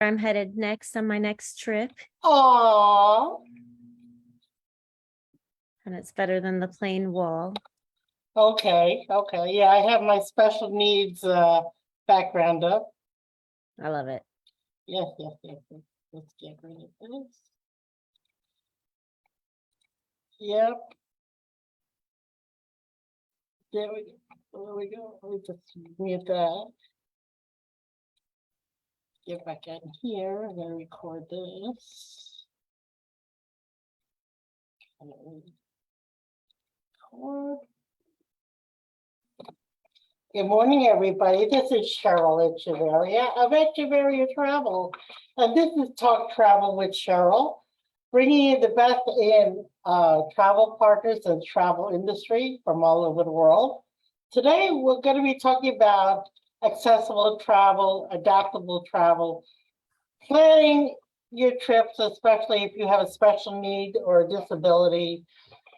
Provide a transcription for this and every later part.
I'm headed next on my next trip, Aww. and it's better than the plain wall. Okay. Yeah, I have my special needs background up. I love it. Yes. Let's get rid of this. Yep. There we go. Let me just mute that. Get back in here and then record this. Record. Good morning, everybody. This is Cheryl Echeverria of Echeverria Travel. And this is Talk Travel with Cheryl, bringing you the best in travel partners and travel industry from all over the world. Today, we're going to be talking about accessible travel, adaptable travel, planning your trips, especially if you have a special need or a disability.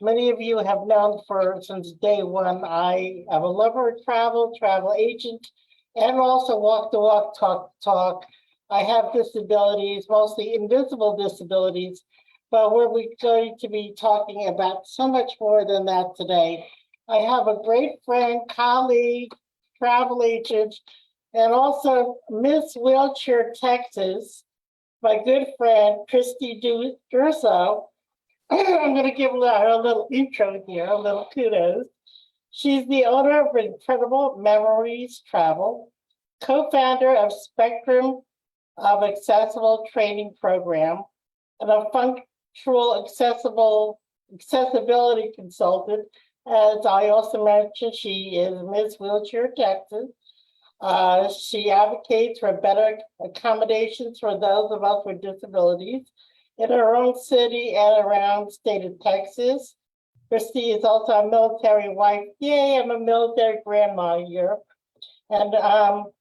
Many of you have known since day one, I am a lover of travel agent, and also walk the walk, talk the talk. I have disabilities, mostly invisible disabilities, but we're going to be talking about so much more than that today. I have a great friend, colleague, travel agent, and also Miss Wheelchair, Texas, my good friend, Kristy Durso. I'm going to give her a little intro here, a little kudos. She's the owner of Incredible Memories Travel, co-founder of Spectrum of Accessible Training Program, and a functional accessibility consultant. As I also mentioned, she is Miss Wheelchair, Texas. She advocates for better accommodations for those of us with disabilities in her own city and around the state of Texas. Kristy is also a military wife. Yay, I'm a military grandma here. And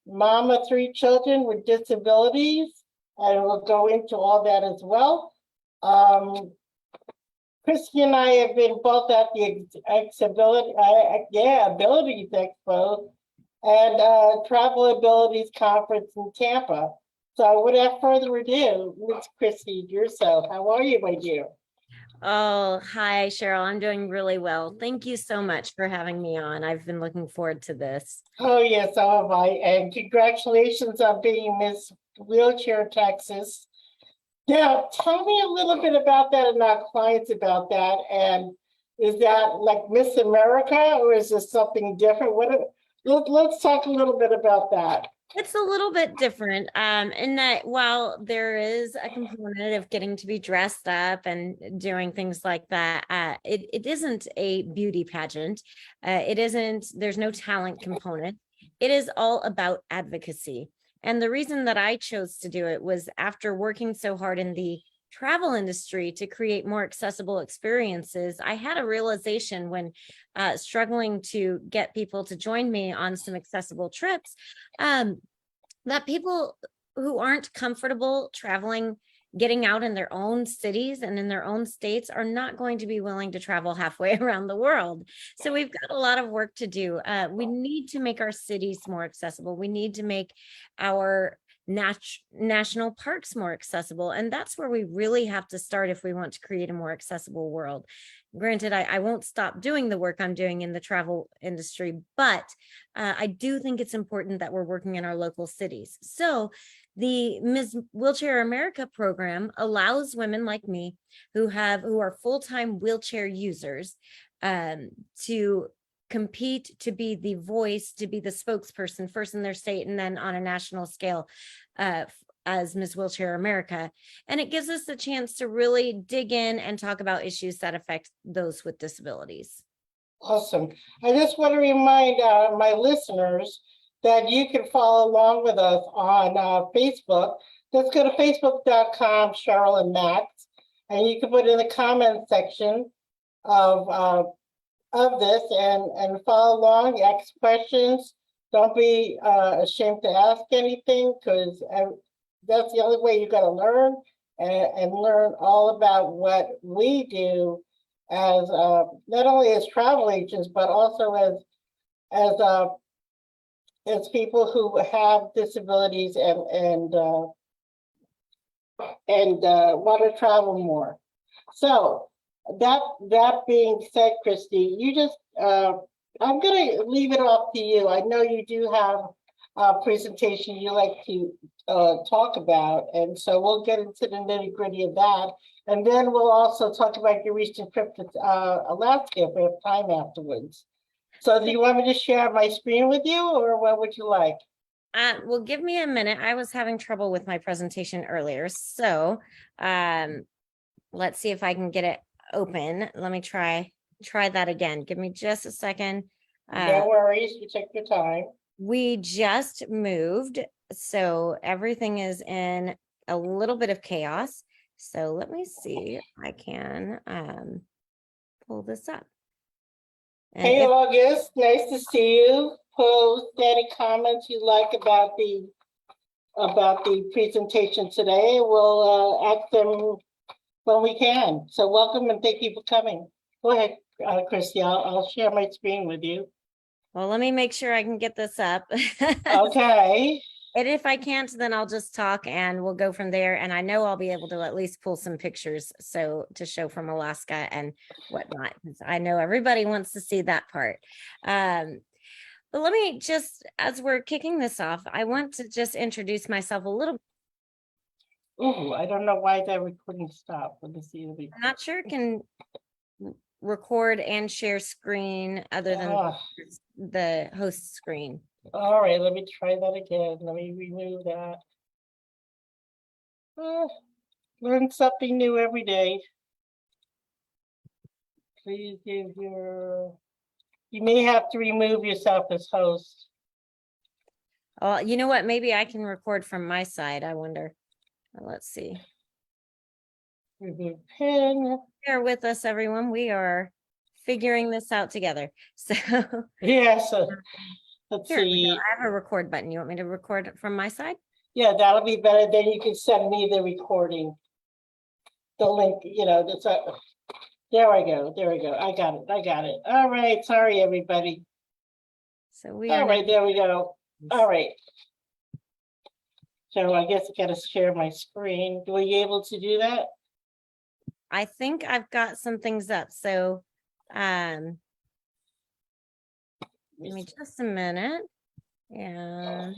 mom of 3 children with disabilities. And we'll go into all that as well. Kristy and I have been both at the Abilities Expo and Travel Abilities Conference in Tampa. So without further ado, Miss Kristy Durso, how are you, my dear? Oh, hi, Cheryl. I'm doing really well. Thank you so much for having me on. I've been looking forward to this. Oh, yes, so have I. And congratulations on being Miss Wheelchair, Texas. Now, tell me a little bit about that and our clients about that. And is that like Miss America, or is this something different? Let's talk a little bit about that. It's a little bit different in that while there is a component of getting to be dressed up and doing things like that, it isn't a beauty pageant. There's no talent component. It is all about advocacy. And the reason that I chose to do it was after working so hard in the travel industry to create more accessible experiences, I had a realization when struggling to get people to join me on some accessible trips, that people who aren't comfortable traveling, getting out in their own cities and in their own states are not going to be willing to travel halfway around the world. So we've got a lot of work to do. We need to make our cities more accessible. We need to make our national parks more accessible. And that's where we really have to start if we want to create a more accessible world. Granted, I won't stop doing the work I'm doing in the travel industry, but I do think it's important that we're working in our local cities. So the Ms. Wheelchair America program allows women like me who are full-time wheelchair users to compete, to be the voice, to be the spokesperson first in their state and then on a national scale as Ms. Wheelchair America. And it gives us the chance to really dig in and talk about issues that affect those with disabilities. Awesome. I just want to remind my listeners that you can follow along with us on Facebook. Just go to facebook.com, Cheryl and Max, and you can put in the comment section of this and follow along, ask questions. Don't be ashamed to ask anything, because that's the only way you're going to learn and learn all about what we do as not only as travel agents, but also as people who have disabilities and and want to travel more. So that being said, Kristy, you just I'm gonna leave it up to you. I know you do have a presentation you like to talk about, and so we'll get into the nitty-gritty of that. And then we'll also talk about your recent trip to Alaska if we have time afterwards. So do you want me to share my screen with you, or what would you like? Well, give me a minute. I was having trouble with my presentation earlier. So let's see if I can get it open. Let me try that again. Give me just a second. No worries, you take your time. We just moved, so everything is in a little bit of chaos. So let me see if I can pull this up. And Hey, if August, nice to see you. Post any comments you like about the presentation today. We'll ask them when we can. So welcome and thank you for coming. Go ahead, Kristy. I'll share my screen with you. well, let me make sure I can get this up. Okay. And if I can't, then I'll just talk and we'll go from there. And I know I'll be able to at least pull some pictures so to show from Alaska and whatnot. I know everybody wants to see that part. But let me just, as we're kicking this off, I want to just introduce myself a little. Ooh, I don't know why that recording stopped. Let me see. I'm not sure it can record and share screen other than the host screen. All right, let me try that again. Let me remove that. Learn something new every day. Please give your, you may have to remove yourself as host. Oh, you know what? Maybe I can record from my side. I wonder. Let's see. Remove pin. Bear with us, everyone. We are figuring this out together. So yeah, so let's here we see. go. I have a record button. You want me to record from my side? Yeah, that'll be better. Then you can send me the recording. The link, you know, that's a, there I go. There we go. I got it. I got it. All right. Sorry, everybody. So we are all right, there we go. All right. So I guess I gotta share my screen. Were you able to do that? I think I've got some things up. So give me just a minute. And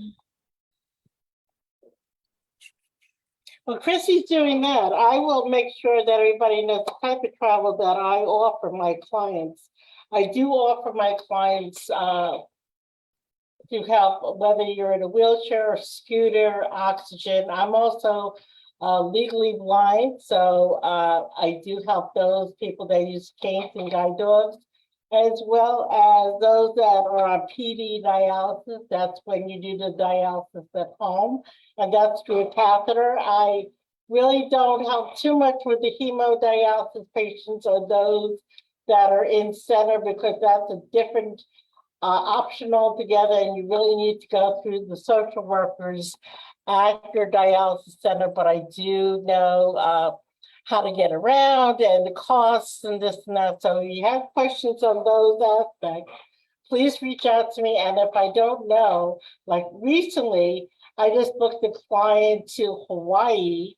well, Kristy's doing that. I will make sure that everybody knows the type of travel that I offer my clients. I do offer my clients to help, whether you're in a wheelchair, scooter, oxygen. I'm also legally blind, so I do help those people that use canes and guide dogs, as well as those that are on PD dialysis. That's when you do the dialysis at home, and that's through a catheter. I really don't help too much with the hemodialysis patients or those that are in center, because that's a different option altogether, and you really need to go through the social workers at your dialysis center. But I do know how to get around and the costs and this and that. So if you have questions on those aspects, please reach out to me. And if I don't know, like recently, I just booked a client to Hawaii,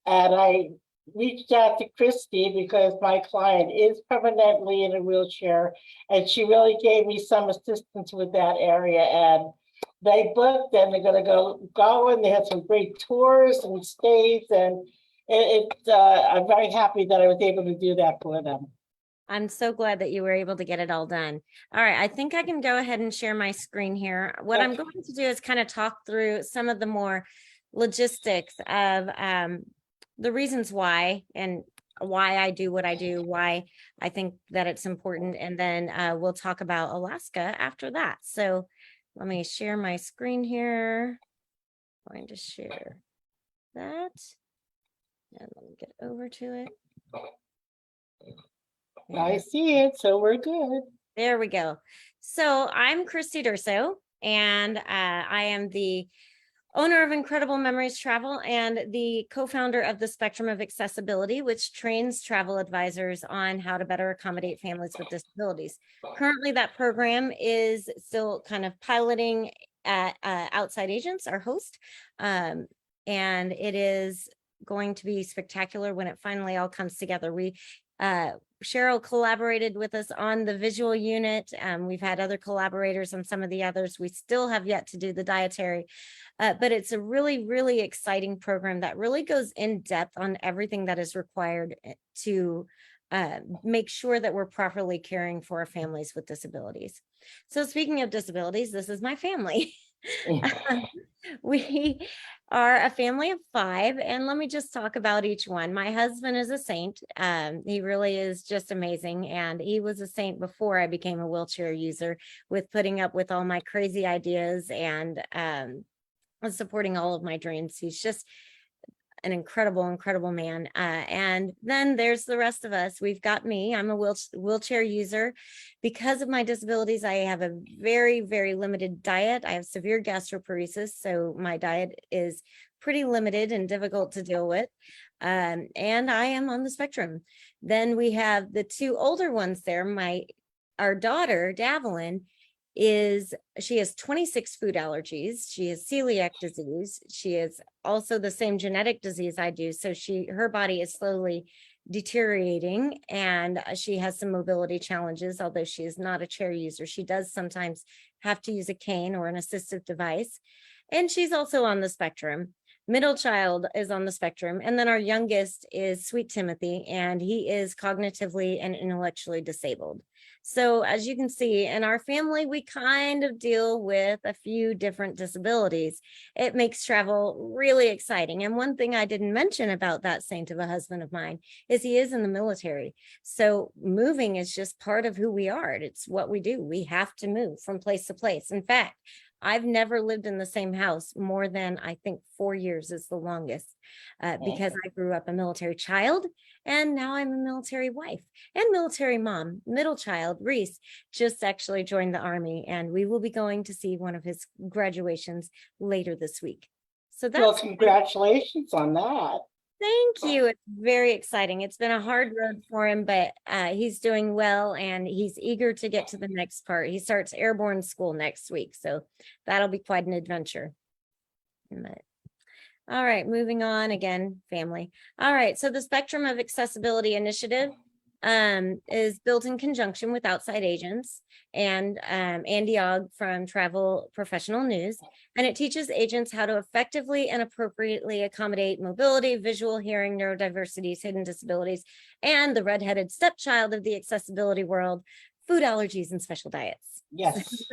and I reached out to Kristy because my client is permanently in a wheelchair, and she really gave me some assistance with that area. And they booked, and they're going to go, and they had some great tours and stays, and I'm very happy that I was able to do that for them. I'm so glad that you were able to get it all done. All right, I think I can go ahead and share my screen here. What I'm going to do is kind of talk through some of the more logistics of the reasons why and why I do what I do, why I think that it's important, and then we'll talk about Alaska after that. So let me share my screen here. I'm going to share that, and let me get over to it. I see it, so we're good. There we go. So I'm Kristy Durso, and I am the owner of Incredible Memories Travel and the co-founder of the Spectrum of Accessibility, which trains travel advisors on how to better accommodate families with disabilities. Currently, that program is still kind of piloting at Outside Agents, our host, and it is going to be spectacular when it finally all comes together. Cheryl collaborated with us on the visual unit. We've had other collaborators on some of the others. We still have yet to do the dietary, but it's a really, really exciting program that really goes in depth on everything that is required to make sure that we're properly caring for our families with disabilities. So speaking of disabilities, this is my family. We are a family of 5, and let me just talk about each one. My husband is a saint. He really is just amazing, and he was a saint before I became a wheelchair user, with putting up with all my crazy ideas and supporting all of my dreams. He's just an incredible man. And then there's the rest of us. We've got me. I'm a wheelchair user. Because of my disabilities, I have a very, very limited diet. I have severe gastroparesis, so my diet is pretty limited and difficult to deal with. And I am on the spectrum. Then we have the 2 older ones there. Our daughter, Davelin, she has 26 food allergies. She has celiac disease. She has also the same genetic disease I do. So her body is slowly deteriorating, and she has some mobility challenges. Although she is not a chair user, she does sometimes have to use a cane or an assistive device. And she's also on the spectrum. Middle child is on the spectrum. And then our youngest is Sweet Timothy, and he is cognitively and intellectually disabled. So as you can see, in our family, we kind of deal with a few different disabilities. It makes travel really exciting. And one thing I didn't mention about that saint of a husband of mine is he is in the military. So moving is just part of who we are. It's what we do. We have to move from place to place. In fact, I've never lived in the same house more than, I think, 4 years is the longest, because I grew up a military child, and now I'm a military wife and military mom. Middle child, Reese, just actually joined the Army, and we will be going to see one of his graduations later this week. So Well, that's congratulations on that. Thank you. It's very exciting. It's been a hard road for him, but he's doing well, and he's eager to get to the next part. He starts airborne school next week, so that'll be quite an adventure. But, all right, moving on again, family. All right, so the Spectrum of Accessibility Initiative is built in conjunction with outside agents and Andy Ogg from Travel Professional News, and it teaches agents how to effectively and appropriately accommodate mobility, visual, hearing, neurodiversities, hidden disabilities, and the redheaded stepchild of the accessibility world, food allergies and special diets. Yes,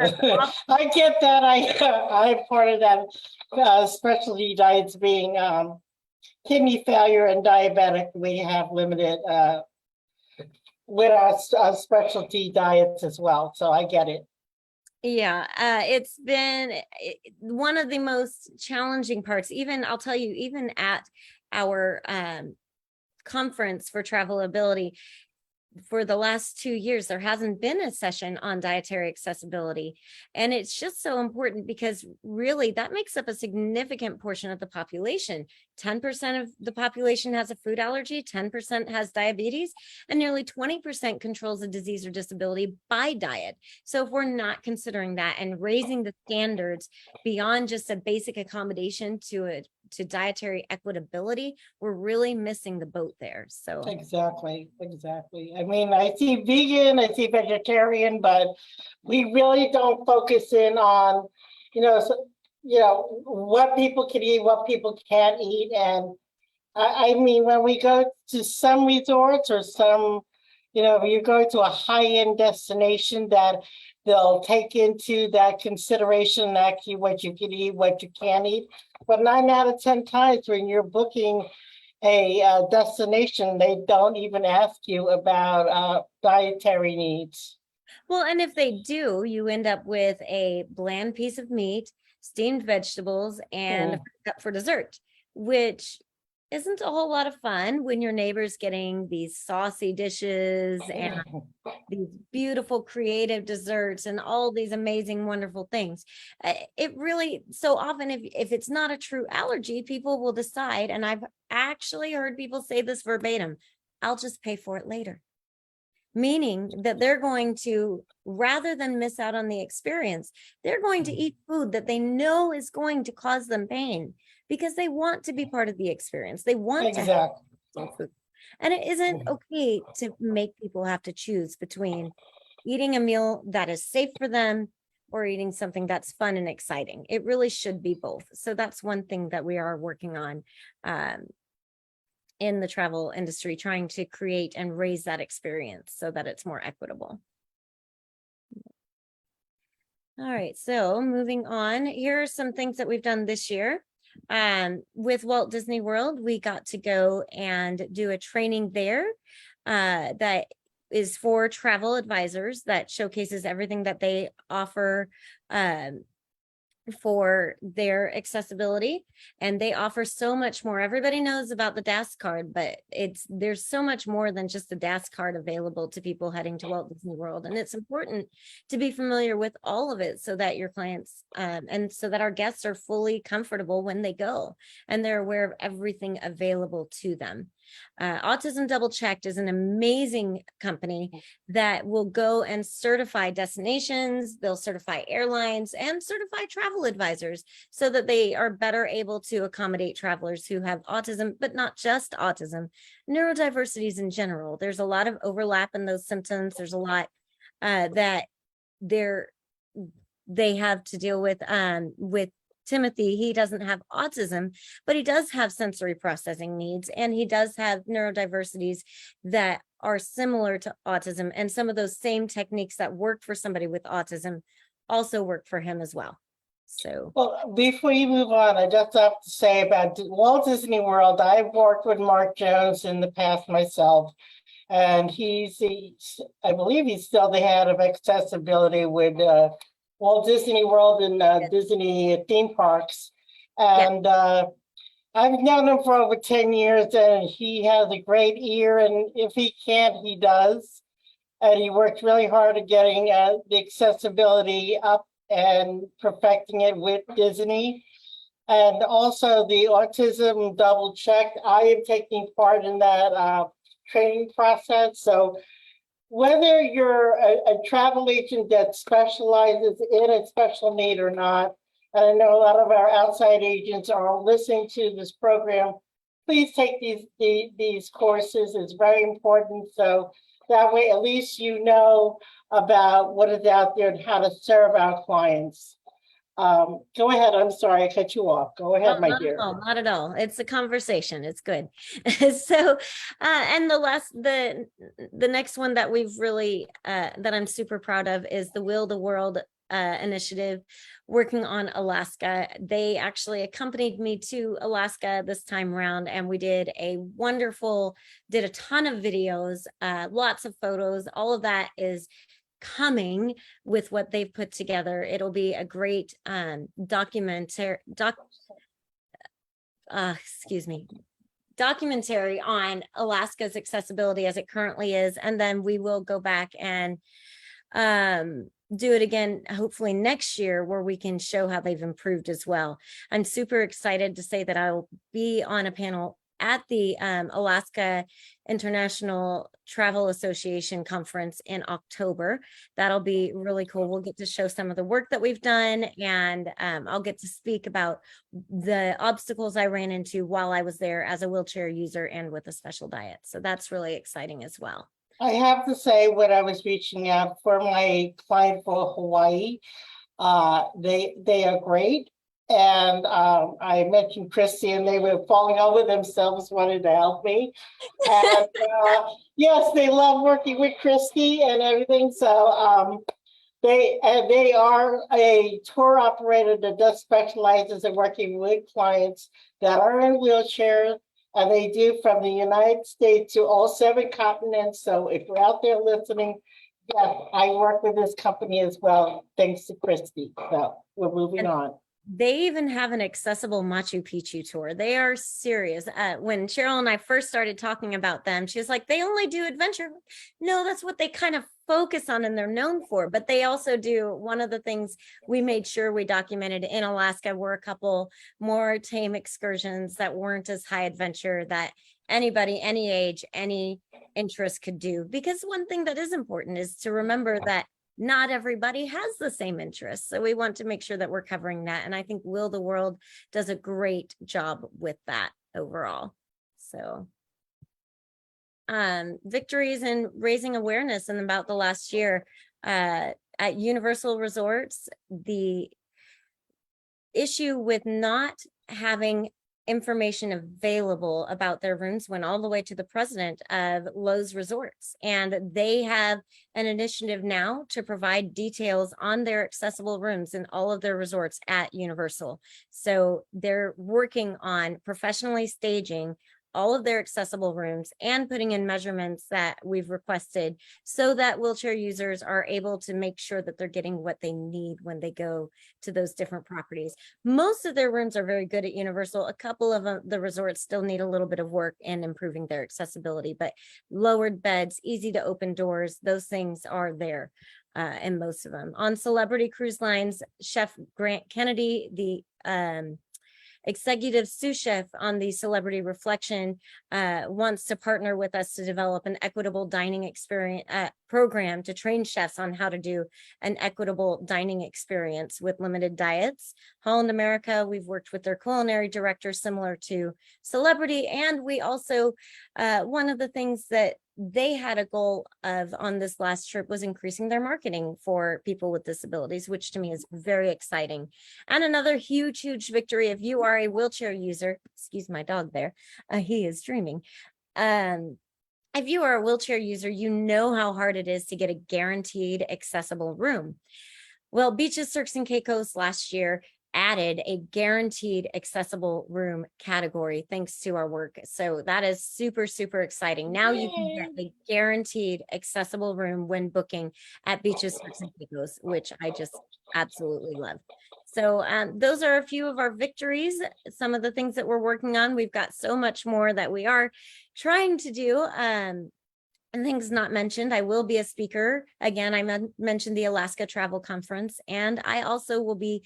I get that. I'm part of that specialty diets being kidney failure and diabetic. We have limited with our specialty diets as well. So I get it. Yeah, it's been one of the most challenging parts. Even I'll tell you, even at our conference for travelability, for the last 2 years, there hasn't been a session on dietary accessibility. And it's just so important, because really that makes up a significant portion of the population. 10% of the population has a food allergy, 10% has diabetes, and nearly 20% controls a disease or disability by diet. So if we're not considering that and raising the standards beyond just a basic accommodation to dietary equitability, we're really missing the boat there. So Exactly. I mean, I see vegan, I see vegetarian, but we really don't focus in on, what people can eat, what people can't eat. And I mean, when we go to some resorts or some, you go to a high-end destination, that they'll take into that consideration actually what you can eat, what you can't eat. But 9 out of 10 times when you're booking a destination, they don't even ask you about dietary needs. well, and if they do, you end up with a bland piece of meat, steamed vegetables, and a cup for dessert, which isn't a whole lot of fun when your neighbor's getting these saucy dishes and these beautiful creative desserts and all these amazing, wonderful things. It really, so often, if it's not a true allergy, people will decide, and I've actually heard people say this verbatim, I'll just pay for it later. Meaning that they're going to, rather than miss out on the experience, they're going to eat food that they know is going to cause them pain, because they want to be part of the experience. They want to have Exactly. some food. And it isn't okay to make people have to choose between eating a meal that is safe for them or eating something that's fun and exciting. It really should be both. So that's one thing that we are working on in the travel industry, trying to create and raise that experience so that it's more equitable. All right, so moving on, here are some things that we've done this year. With Walt Disney World, we got to go and do a training there that is for travel advisors that showcases everything that they offer for their accessibility, and they offer so much more. Everybody knows about the DAS card, but there's so much more than just the DAS card available to people heading to Walt Disney World, and it's important to be familiar with all of it so that your clients and so that our guests are fully comfortable when they go and they're aware of everything available to them. Autism Double Checked is an amazing company that will go and certify destinations. They'll certify airlines and certify travel advisors so that they are better able to accommodate travelers who have autism, but not just autism, neurodiversities in general. There's a lot of overlap in those symptoms. There's a lot that they have to deal with Timothy. He doesn't have autism, but he does have sensory processing needs, and he does have neurodiversities that are similar to autism. And some of those same techniques that work for somebody with autism also work for him as well. So, well, before you move on, I just have to say about Walt Disney World, I've worked with Mark Jones in the past myself, and I believe he's still the head of accessibility with Walt Disney World and Disney theme parks. And I've known him for over 10 years, and he has a great ear, and if he can't, he does. And he works really hard at getting the accessibility up and perfecting it with Disney. And also the Autism Double Check, I am taking part in that training process. So whether you're a travel agent that specializes in a special need or not, and I know a lot of our outside agents are listening to this program, please take these courses. It's very important. So that way, at least you know about what is out there and how to serve our clients. Go ahead. I'm sorry, I cut you off. Go ahead, my dear. Not at all. It's a conversation. It's good. So, and the next one that we've really, that I'm super proud of is the Will the World initiative working on Alaska. They actually accompanied me to Alaska this time around, and we did a ton of videos, lots of photos. All of that is coming with what they've put together. It'll be a great documentary on Alaska's accessibility as it currently is, and then we will go back and do it again hopefully next year, where we can show how they've improved as well. I'm super excited to say that I'll be on a panel at the Alaska International Travel Association conference in October. That'll be really cool. We'll get to show some of the work that we've done, and I'll get to speak about the obstacles I ran into while I was there as a wheelchair user and with a special diet. So that's really exciting as well. I have to say, when I was reaching out for my client for Hawaii, they are great. And I mentioned Kristy, and they were falling over themselves, wanted to help me. And yes, they love working with Kristy and everything. So they are a tour operator that does specializes in working with clients that are in wheelchairs, and they do from the United States to all 7 continents. So if you're out there listening, yes, I work with this company as well, thanks to Kristy. So we're moving on. They even have an accessible Machu Picchu tour. They are serious. When Cheryl and I first started talking about them, she was like, they only do adventure. No, that's what they kind of focus on and they're known for. But they also do, one of the things we made sure we documented in Alaska were a couple more tame excursions that weren't as high adventure, that anybody, any age, any interest could do. Because one thing that is important is to remember that not everybody has the same interests. So we want to make sure that we're covering that. And I think Will the World does a great job with that overall. So victories in raising awareness and about the last year at Universal Resorts, the issue with not having information available about their rooms went all the way to the president of Lowe's Resorts, and they have an initiative now to provide details on their accessible rooms in all of their resorts at Universal. So they're working on professionally staging all of their accessible rooms and putting in measurements that we've requested so that wheelchair users are able to make sure that they're getting what they need when they go to those different properties. Most of their rooms are very good at Universal. A couple of the resorts still need a little bit of work in improving their accessibility, but lowered beds, easy to open doors, those things are there in most of them. On Celebrity Cruise Lines, Chef Grant Kennedy, the executive sous chef on the Celebrity Reflection, wants to partner with us to develop an equitable dining experience program to train chefs on how to do an equitable dining experience with limited diets. Holland America, we've worked with their culinary director similar to Celebrity, and we also, one of the things that they had a goal of on this last trip was increasing their marketing for people with disabilities, which to me is very exciting. And another huge victory, if you are a wheelchair user, excuse my dog there, he is dreaming. If you are a wheelchair user, you know how hard it is to get a guaranteed accessible room. Well, Beaches, Turks and Caicos last year added a guaranteed accessible room category thanks to our work. So that is super exciting. Now you can get a guaranteed accessible room when booking at Beaches, Turks and Caicos, which I just absolutely love. So those are a few of our victories, some of the things that we're working on. We've got so much more that we are trying to do. And things not mentioned, I will be a speaker. Again, I mentioned the Alaska Travel Conference, and I also will be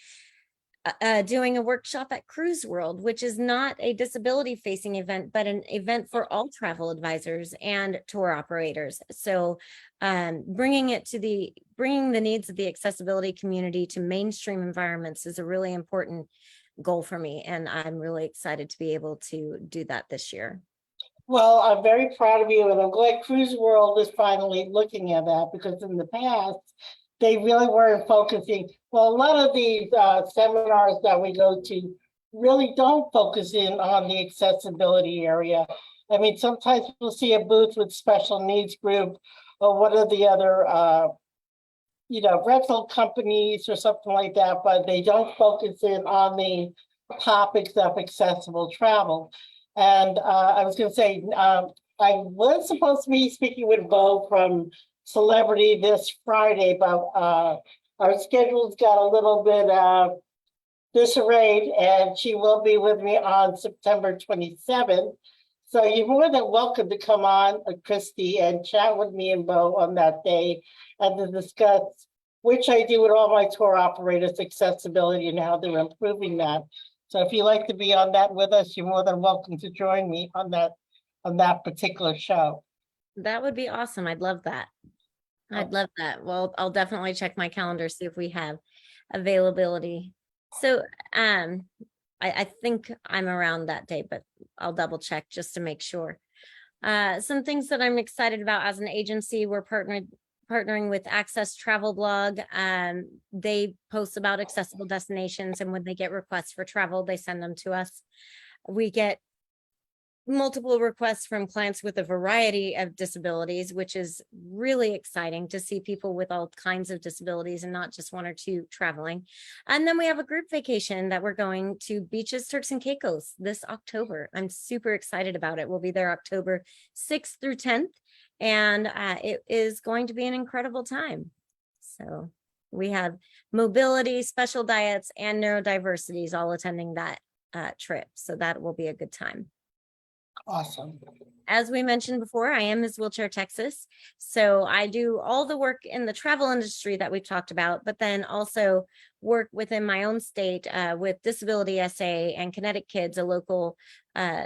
doing a workshop at Cruise World, which is not a disability facing event, but an event for all travel advisors and tour operators. So bringing the needs of the accessibility community to mainstream environments is a really important goal for me. And I'm really excited to be able to do that this year. Well, I'm very proud of you, and I'm glad Cruise World is finally looking at that, because in the past, they really weren't focusing. Well, a lot of these seminars that we go to really don't focus in on the accessibility area. I mean, sometimes we'll see a booth with special needs group or one of the other, rental companies or something like that, but they don't focus in on the topics of accessible travel. And I was going to say, I was supposed to be speaking with Bo from Celebrity this Friday, but our schedules got a little bit disarrayed, and she will be with me on September 27th. So you're more than welcome to come on, Kristy, and chat with me and Bo on that day and to discuss, which I do with all my tour operators, accessibility and how they're improving that. So if you'd like to be on that with us, you're more than welcome to join me on that particular show. That would be awesome. I'd love that. I'd love that. Well, I'll definitely check my calendar, see if we have availability. So I think I'm around that day, but I'll double check just to make sure. Some things that I'm excited about as an agency, we're partnering with Access Travel Blog. They post about accessible destinations, and when they get requests for travel, they send them to us. We get multiple requests from clients with a variety of disabilities, which is really exciting to see people with all kinds of disabilities and not just one or two traveling. And then we have a group vacation that we're going to Beaches, Turks and Caicos this October. I'm super excited about it. We'll be there October 6th through 10th. And it is going to be an incredible time. So we have mobility, special diets, and neurodiversities all attending that trip. So that will be a good time. Awesome. As we mentioned before, I am Ms. Wheelchair Texas. So I do all the work in the travel industry that we've talked about, but then also work within my own state with Disability SA and Kinetic Kids, a local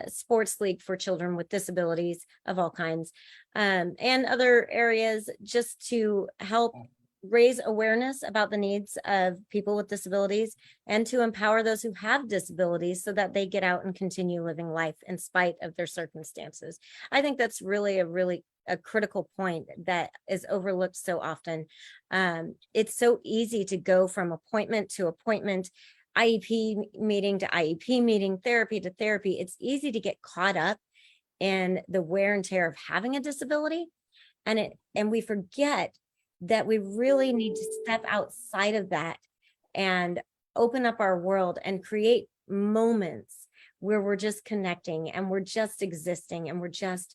sports league for children with disabilities of all kinds, and other areas just to help raise awareness about the needs of people with disabilities and to empower those who have disabilities so that they get out and continue living life in spite of their circumstances. I think that's really a critical point that is overlooked so often. It's so easy to go from appointment to appointment, IEP meeting to IEP meeting, therapy to therapy. It's easy to get caught up in the wear and tear of having a disability, and we forget that we really need to step outside of that and open up our world and create moments where we're just connecting and we're just existing and we're just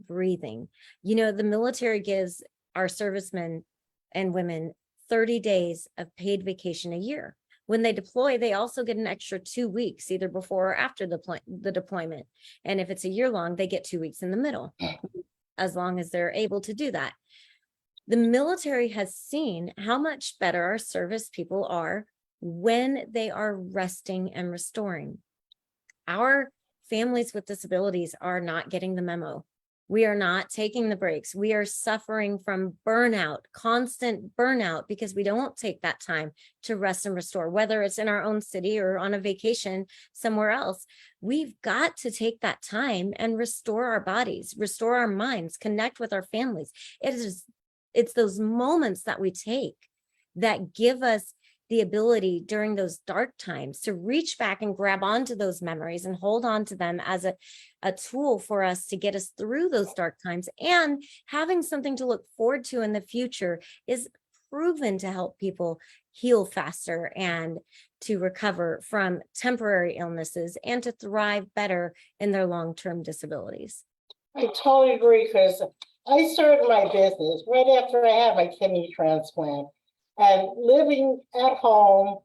breathing. You know, the military gives our servicemen and women 30 days of paid vacation a year. When they deploy, they also get an extra 2 weeks, either before or after the deployment. And if it's a year long, they get 2 weeks in the middle, as long as they're able to do that. The military has seen how much better our service people are when they are resting and restoring. Our families with disabilities are not getting the memo. We are not taking the breaks. We are suffering from burnout, constant burnout, because we don't take that time to rest and restore, whether it's in our own city or on a vacation somewhere else. We've got to take that time and restore our bodies, restore our minds, connect with our families. It's those moments that we take that give us the ability during those dark times to reach back and grab onto those memories and hold on to them as a tool for us to get us through those dark times. And having something to look forward to in the future is proven to help people heal faster and to recover from temporary illnesses and to thrive better in their long-term disabilities. I totally agree, because I started my business right after I had my kidney transplant, and living at home,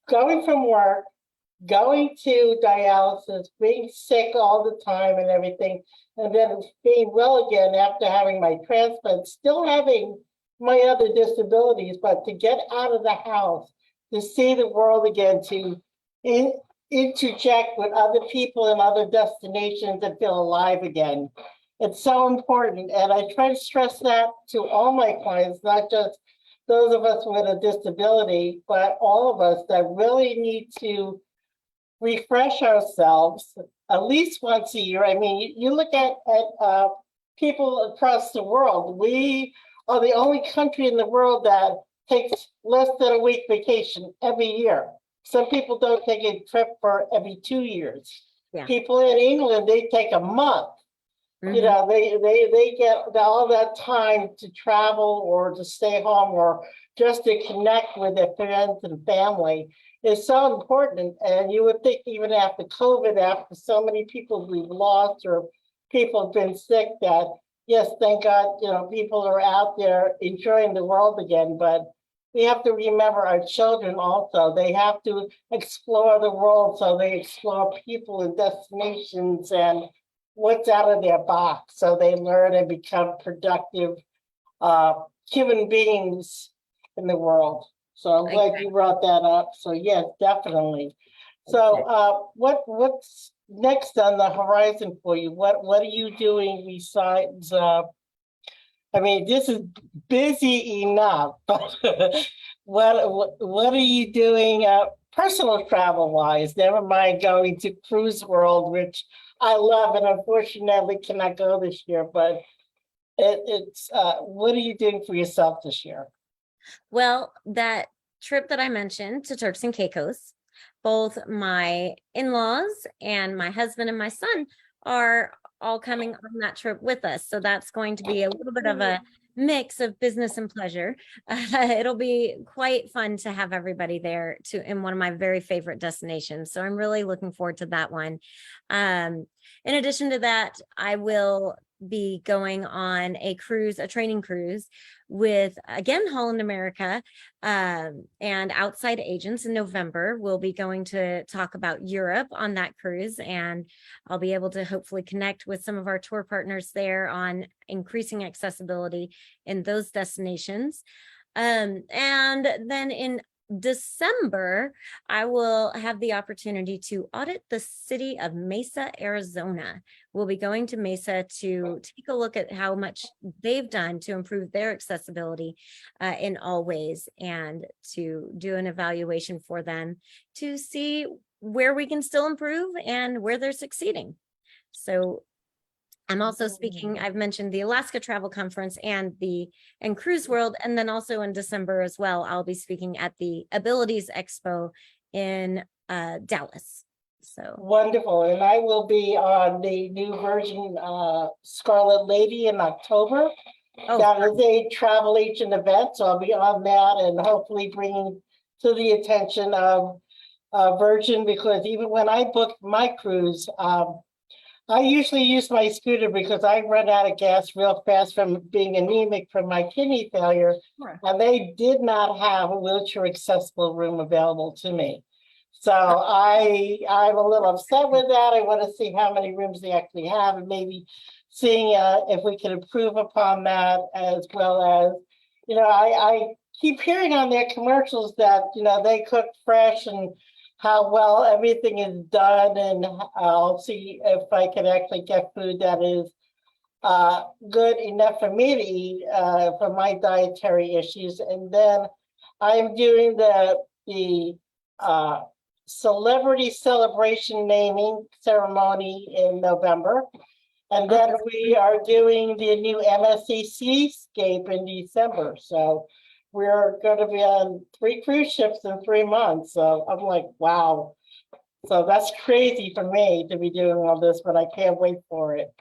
going from work, going to dialysis, being sick all the time and everything, and then being well again after having my transplant, still having my other disabilities, but to get out of the house, to see the world again, to interject with other people and other destinations and feel alive again. It's so important. And I try to stress that to all my clients, not just those of us with a disability, but all of us that really need to refresh ourselves at least once a year. I mean, you look at people across the world. We are the only country in the world that takes less than a week vacation every year. Some people don't take a trip for every 2 years. Yeah. People in England, they take a month. You know, they get all that time to travel or to stay home or just to connect with their friends and family. Is so important. And you would think even after COVID, after so many people we've lost or people have been sick, that yes, thank God, you know, people are out there enjoying the world again. But we have to remember our children also. They have to explore the world, so they explore people and destinations and what's out of their box, so they learn and become productive human beings in the world. So I'm glad you brought that up. So yes, definitely. So what's next on the horizon for you? What are you doing besides? I mean, this is busy enough, but what are you doing personal travel wise? Never mind going to Cruise World, which I love, and unfortunately cannot go this year. But it's what are you doing for yourself this year? Well, that trip that I mentioned to Turks and Caicos, both my in-laws and my husband and my son are all coming on that trip with us. So that's going to be a little bit of a mix of business and pleasure. It'll be quite fun to have everybody there in one of my very favorite destinations. So I'm really looking forward to that one. In addition to that, I will be going on a cruise, a training cruise with, again, Holland America and outside agents in November. We'll be going to talk about Europe on that cruise, and I'll be able to hopefully connect with some of our tour partners there on increasing accessibility in those destinations. And then in December, I will have the opportunity to audit the city of Mesa, Arizona. We'll be going to Mesa to take a look at how much they've done to improve their accessibility in all ways, and to do an evaluation for them to see where we can still improve and where they're succeeding. So I'm also speaking, I've mentioned the Alaska Travel Conference and Cruise World, and then also in December as well, I'll be speaking at the Abilities Expo in Dallas. So Wonderful. And I will be on the new Virgin Scarlet Lady in October. That is a travel agent event, so I'll be on that and hopefully bringing to the attention of Virgin, because even when I booked my cruise, I usually use my scooter because I run out of gas real fast from being anemic from my kidney failure. Sure. And they did not have a wheelchair accessible room available to me. So I'm a little upset with that. I want to see how many rooms they actually have, and maybe seeing if we can improve upon that, as well as, I keep hearing on their commercials that, they cook fresh and how well everything is done, and I'll see if I can actually get food that is good enough for me to eat for my dietary issues. And then I'm doing the celebrity celebration naming ceremony in November. And then we are doing the new MSC Seascape in December. So we're going to be on 3 cruise ships in 3 months. So I'm like, wow. So that's crazy for me to be doing all this, but I can't wait for it.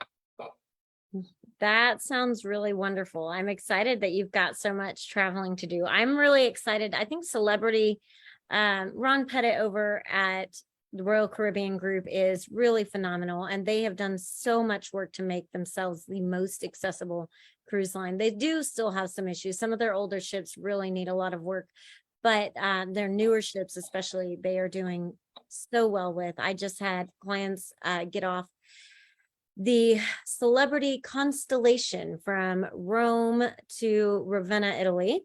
That sounds really wonderful. I'm excited that you've got so much traveling to do. I'm really excited. I think celebrity, Ron Pettit over at the Royal Caribbean Group is really phenomenal, and they have done so much work to make themselves the most accessible cruise line. They do still have some issues. Some of their older ships really need a lot of work, but their newer ships especially, they are doing so well with. I just had clients get off the Celebrity Constellation from Rome to Ravenna, Italy,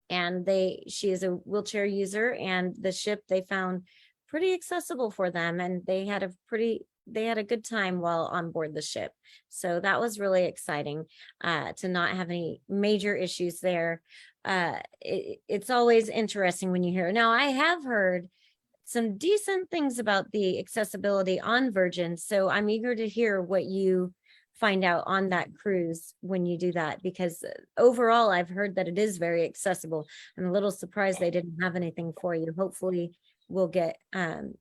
and she is a wheelchair user, and the ship they found pretty accessible for them, and they had a good time while on board the ship. So that was really exciting to not have any major issues there. It's always interesting when you hear. Now, I have heard some decent things about the accessibility on Virgin, so I'm eager to hear what you find out on that cruise when you do that, because overall I've heard that it is very accessible. I'm a little surprised they didn't have anything for you. Hopefully we'll get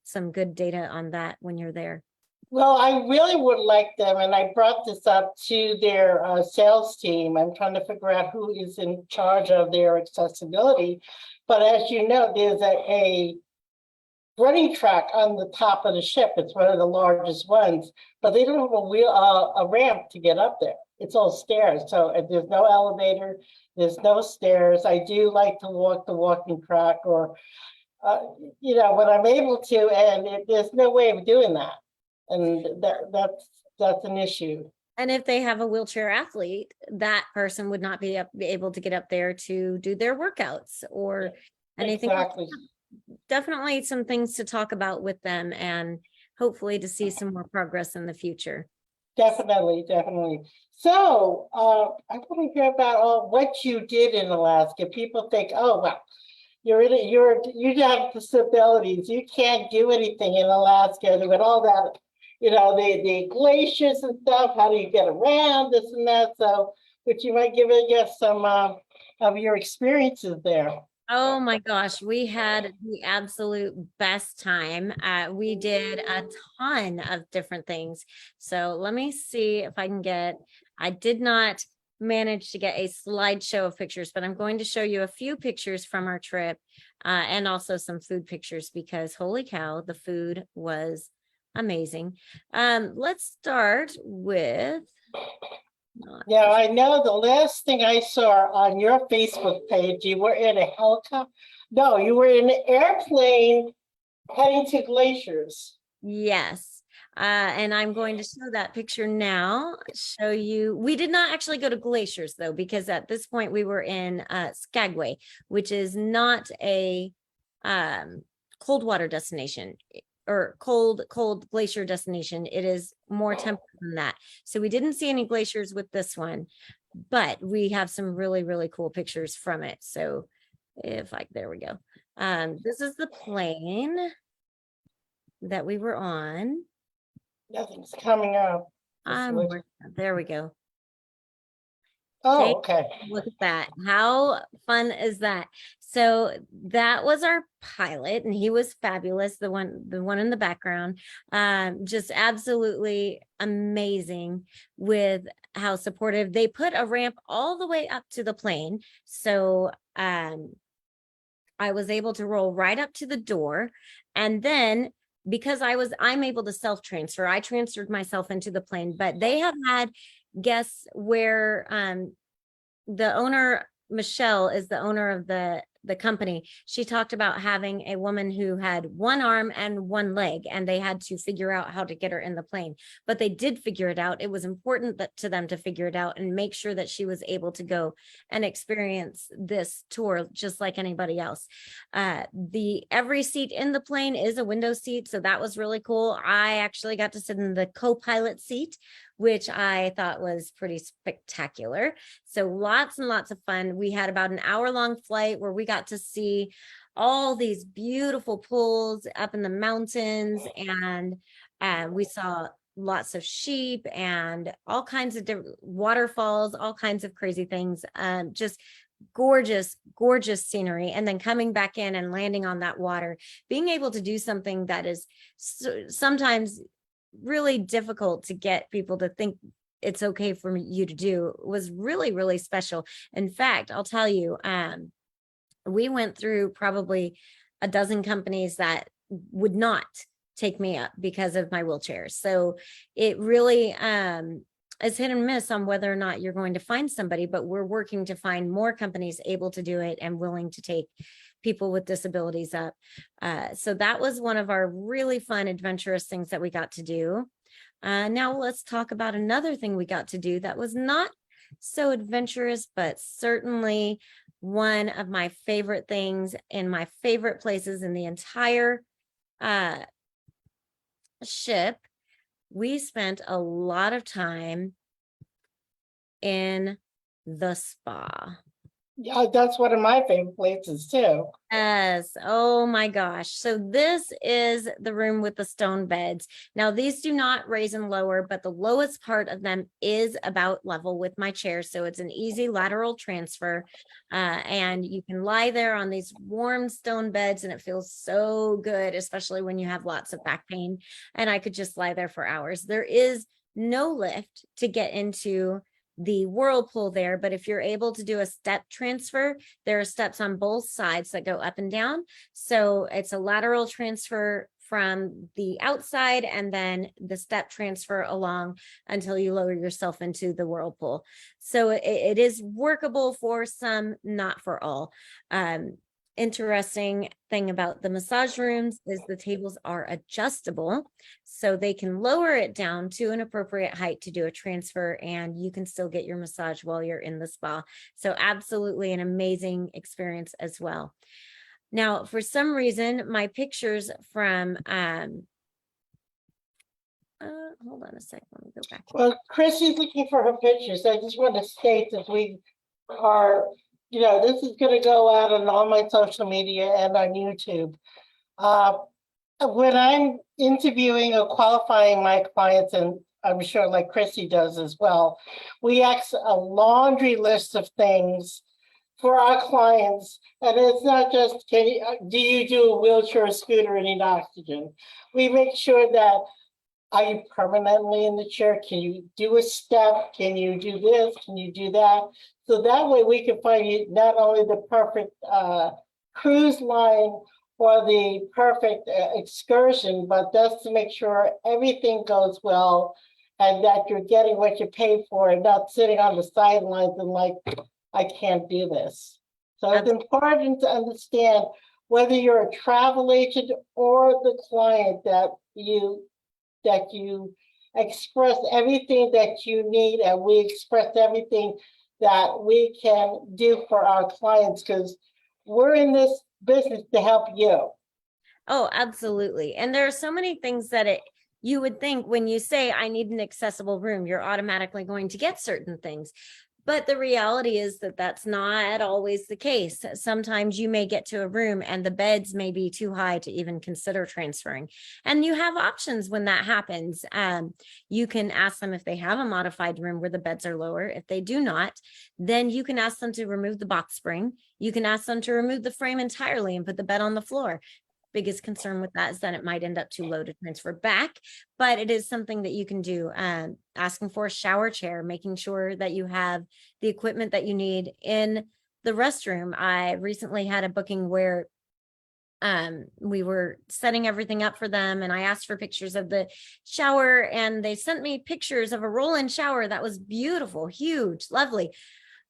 some good data on that when you're there. Well, I really would like them, and I brought this up to their sales team. I'm trying to figure out who is in charge of their accessibility. But as you know, there's a running track on the top of the ship. It's one of the largest ones, but they don't have a ramp to get up there. It's all stairs. So if there's no elevator, there's no stairs. I do like to walk the walking track, or when I'm able to, and there's no way of doing that. And that's an issue. And if they have a wheelchair athlete, that person would not be able to get up there to do their workouts or anything. Exactly. Definitely some things to talk about with them, and hopefully to see some more progress in the future. Definitely. So I want to hear about what you did in Alaska. People think, oh, well, you have disabilities. You can't do anything in Alaska with all that, the glaciers and stuff. How do you get around this and that? So, but you might give us some of your experiences there. Oh my gosh, we had the absolute best time. We did a ton of different things. So let me see if I did not manage to get a slideshow of pictures, but I'm going to show you a few pictures from our trip and also some food pictures, because holy cow, the food was amazing. Let's start with... Yeah, I know the last thing I saw on your Facebook page, you were in a helicopter. No, you were in an airplane heading to glaciers. Yes. And I'm going to show that picture now, show you. We did not actually go to glaciers though, because at this point we were in Skagway, which is not a cold water destination or cold glacier destination. It is more temperate than that. So we didn't see any glaciers with this one, but we have some really, really cool pictures from it. So if like, there we go. This is the plane that we were on. Nothing's coming up. There we go. Oh, okay. Look at that. How fun is that? So that was our pilot, and he was fabulous. The one in the background, just absolutely amazing with how supportive. They put a ramp all the way up to the plane. So I was able to roll right up to the door, and then because I'm able to self-transfer, I transferred myself into the plane, but they have had guests where the owner, Michelle, is the owner of the company. She talked about having a woman who had one arm and one leg, and they had to figure out how to get her in the plane, but they did figure it out. It was important to them to figure it out and make sure that she was able to go and experience this tour just like anybody else. Every seat in the plane is a window seat, so that was really cool. I actually got to sit in the co-pilot seat, which I thought was pretty spectacular. So lots and lots of fun. We had about an hour-long flight where we got to see all these beautiful pools up in the mountains, and we saw lots of sheep and all kinds of different waterfalls, all kinds of crazy things. Just gorgeous, gorgeous scenery. And then coming back in and landing on that water, being able to do something that is sometimes really difficult to get people to think it's okay for you to do was really, really special. In fact, I'll tell you, we went through probably a dozen companies that would not take me up because of my wheelchair. So it really is hit and miss on whether or not you're going to find somebody, but we're working to find more companies able to do it and willing to take people with disabilities up. So that was one of our really fun, adventurous things that we got to do. Now let's talk about another thing we got to do that was not so adventurous, but certainly one of my favorite things in my favorite places in the entire ship. We spent a lot of time in the spa. Yeah, that's one of my favorite places too. Yes. Oh my gosh. So this is the room with the stone beds. Now these do not raise and lower, but the lowest part of them is about level with my chair. So it's an easy lateral transfer. And you can lie there on these warm stone beds and it feels so good, especially when you have lots of back pain. And I could just lie there for hours. There is no lift to get into the whirlpool there, but if you're able to do a step transfer, there are steps on both sides that go up and down. So it's a lateral transfer from the outside and then the step transfer along until you lower yourself into the whirlpool. So it is workable for some, not for all. Interesting thing about the massage rooms is the tables are adjustable, so they can lower it down to an appropriate height to do a transfer, and you can still get your massage while you're in the spa. So absolutely an amazing experience as well. Now, for some reason, my pictures from hold on a second, let me go back. Well, Kristy's looking for her pictures. I just want to state that we are, this is going to go out on all my social media and on YouTube. When I'm interviewing or qualifying my clients, and I'm sure like Kristy does as well, we ask a laundry list of things for our clients. And it's not just, do you do a wheelchair or scooter and need oxygen? We make sure that, are you permanently in the chair? Can you do a step? Can you do this? Can you do that? So that way we can find you not only the perfect cruise line or the perfect excursion, but just to make sure everything goes well and that you're getting what you paid for and not sitting on the sidelines and like, I can't do this. So it's important to understand whether you're a travel agent or the client that that you express everything that you need, and we express everything that we can do for our clients, because we're in this business to help you. Oh, absolutely. And there are so many things that you would think when you say, I need an accessible room, you're automatically going to get certain things. But the reality is that that's not always the case. Sometimes you may get to a room and the beds may be too high to even consider transferring. And you have options when that happens. You can ask them if they have a modified room where the beds are lower. If they do not, then you can ask them to remove the box spring. You can ask them to remove the frame entirely and put the bed on the floor. Biggest concern with that is that it might end up too low to transfer back, but it is something that you can do. Asking for a shower chair, making sure that you have the equipment that you need in the restroom. I recently had a booking where we were setting everything up for them, and I asked for pictures of the shower, and they sent me pictures of a roll-in shower that was beautiful, huge, lovely,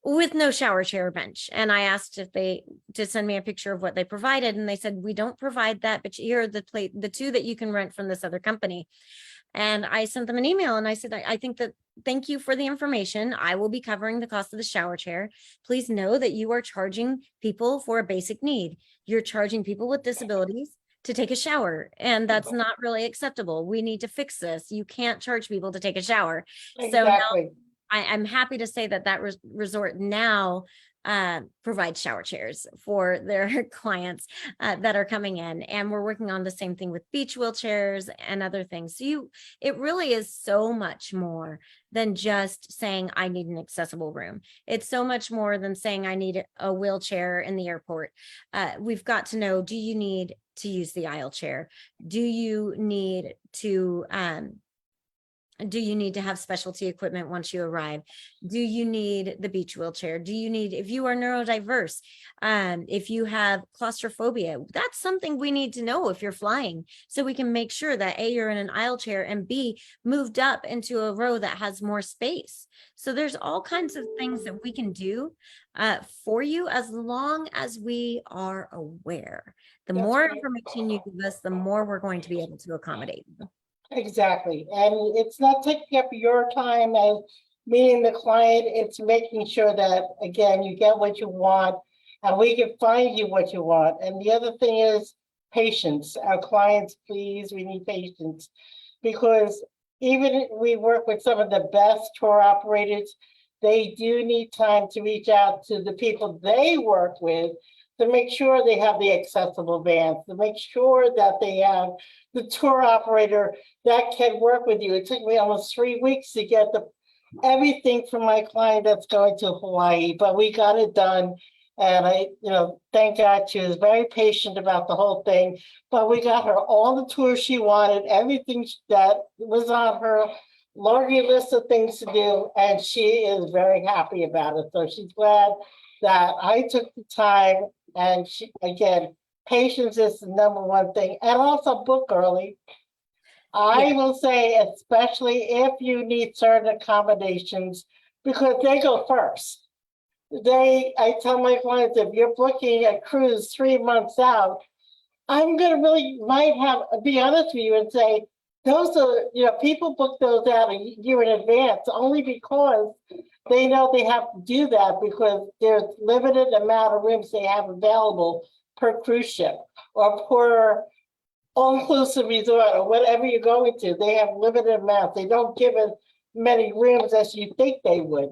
with no shower chair or bench. And I asked if they to send me a picture of what they provided, and they said, we don't provide that, but here are the two that you can rent from this other company. And I sent them an email and I said, I think that, thank you for the information. I will be covering the cost of the shower chair. Please know that you are charging people for a basic need. You're charging people with disabilities to take a shower, and that's not really acceptable. We need to fix this. You can't charge people to take a shower. So now Exactly. I'm happy to say that resort now provides shower chairs for their clients that are coming in, and we're working on the same thing with beach wheelchairs and other things. So it really is so much more than just saying I need an accessible room. It's so much more than saying I need a wheelchair in the airport. We've got to know, do you need to use the aisle chair? Do you need to have specialty equipment once you arrive? Do you need the beach wheelchair? Do you need, if you are neurodiverse, if you have claustrophobia? That's something we need to know if you're flying, so we can make sure that A, you're in an aisle chair, and B, moved up into a row that has more space. So there's all kinds of things that we can do for you, as long as we are aware. The That's more right. information you give us, the more we're going to be able to accommodate you. Exactly. And it's not taking up your time as meeting the client. It's making sure that, again, you get what you want and we can find you what you want. And the other thing is patience. Our clients, please, we need patience, because even if we work with some of the best tour operators, they do need time to reach out to the people they work with to make sure they have the accessible vans, to make sure that they have the tour operator that can work with you. It took me almost 3 weeks to get everything from my client that's going to Hawaii, but we got it done. And thank God she was very patient about the whole thing, but we got her all the tours she wanted, everything that was on her laundry list of things to do, and she is very happy about it. So she's glad that I took the time, and she, again, patience is the number one thing, and also book early. I will say, especially if you need certain accommodations, because they go first. I tell my clients, if you're booking a cruise 3 months out, I'm gonna be honest with you and say, those are, people book those out a year in advance only because they know they have to do that, because there's limited amount of rooms they have available per cruise ship or per all-inclusive resort or whatever you're going to. They have limited amounts. They don't give as many rooms as you think they would.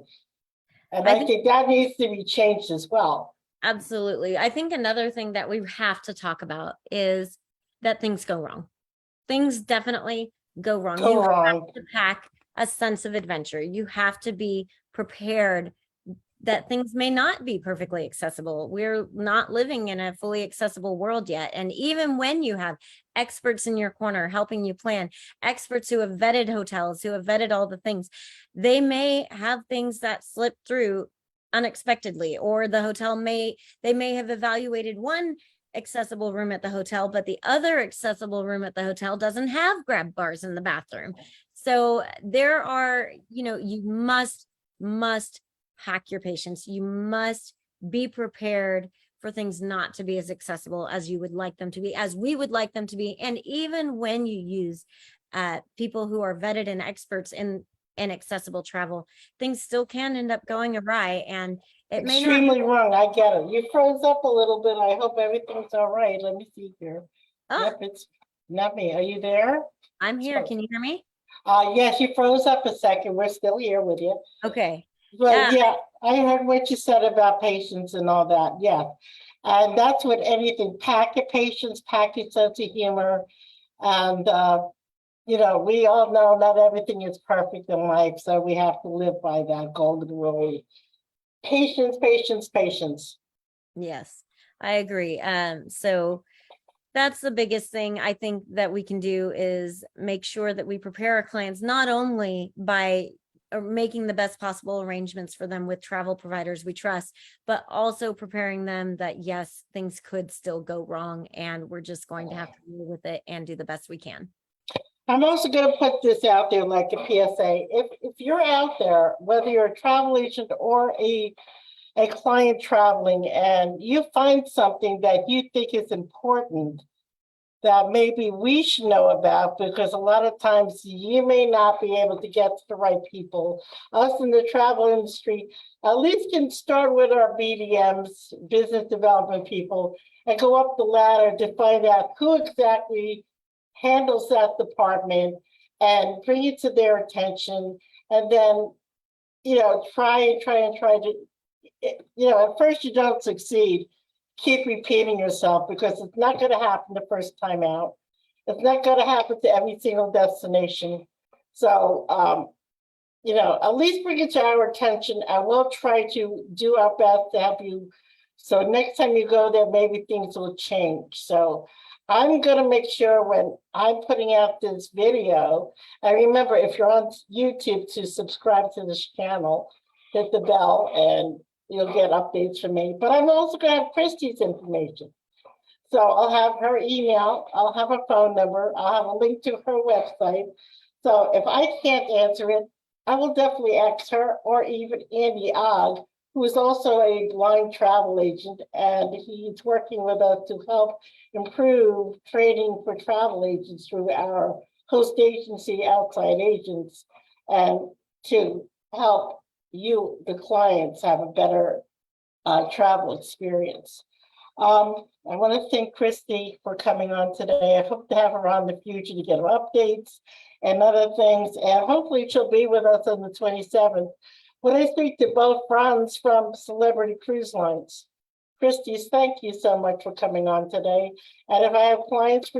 And I think that needs to be changed as well. Absolutely. I think another thing that we have to talk about is that things go wrong. Things definitely go wrong. You have to pack a sense of adventure. You have to be prepared that things may not be perfectly accessible. We're not living in a fully accessible world yet. And even when you have experts in your corner helping you plan, experts who have vetted hotels, who have vetted all the things, they may have things that slip through unexpectedly, or the hotel may have evaluated one accessible room at the hotel, but the other accessible room at the hotel doesn't have grab bars in the bathroom. So there are, you must hack your patience. You must be prepared for things not to be as accessible as you would like them to be, as we would like them to be. And even when you use people who are vetted and experts in accessible travel, things still can end up going awry, and it may not. Extremely wrong. I get it. You froze up a little bit. I hope everything's all right. Let me see here. Oh, Yep, it's not me. Are you there? I'm here. Can you hear me? Yes, you froze up a second. We're still here with you. Okay. But yeah, I heard what you said about patience and all that. Yeah. And that's what anything, pack your patience, pack your sense of humor. And, you know, we all know not everything is perfect in life. So we have to live by that golden rule. Patience, patience, patience. Yes, I agree. So that's the biggest thing I think that we can do is make sure that we prepare our clients not only by making the best possible arrangements for them with travel providers we trust, but also preparing them that yes, things could still go wrong and we're just going to have to deal with it and do the best we can. I'm also going to put this out there like a PSA. If you're out there, whether you're a travel agent or a client traveling, and you find something that you think is important that maybe we should know about, because a lot of times you may not be able to get to the right people. Us in the travel industry at least can start with our BDMs, business development people, and go up the ladder to find out who exactly handles that department and bring it to their attention. And then, you know, try to, you know, at first you don't succeed. Keep repeating yourself, because it's not going to happen the first time out. It's not going to happen to every single destination. So, you know, at least bring it to our attention. I will try to do our best to help you. So next time you go there, maybe things will change. So I'm going to make sure when I'm putting out this video, and remember, if you're on YouTube, to subscribe to this channel, hit the bell, and you'll get updates from me. But I'm also going to have Kristy's information. So I'll have her email, I'll have her phone number, I'll have a link to her website. So if I can't answer it, I will definitely ask her, or even Andy Ogg, who is also a blind travel agent, and he's working with us to help improve training for travel agents through our host agency, Outside Agents, and to help you, the clients, have a better travel experience. I want to thank Kristy for coming on today. I hope to have her on in the future to get her updates and other things. And hopefully she'll be with us on the 27th when I speak to both friends from Celebrity Cruise Lines. Kristy, thank you so much for coming on today. And if I have clients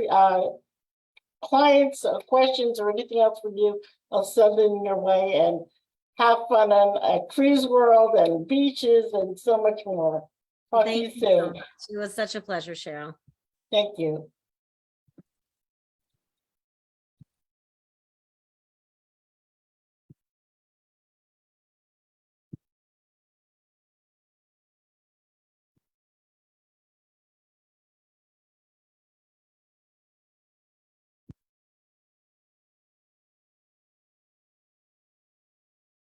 or questions or anything else for you, I'll send them your way. And have fun on a cruise world and beaches and so much more. Talk to you soon. It was such a pleasure, Cheryl. Thank you.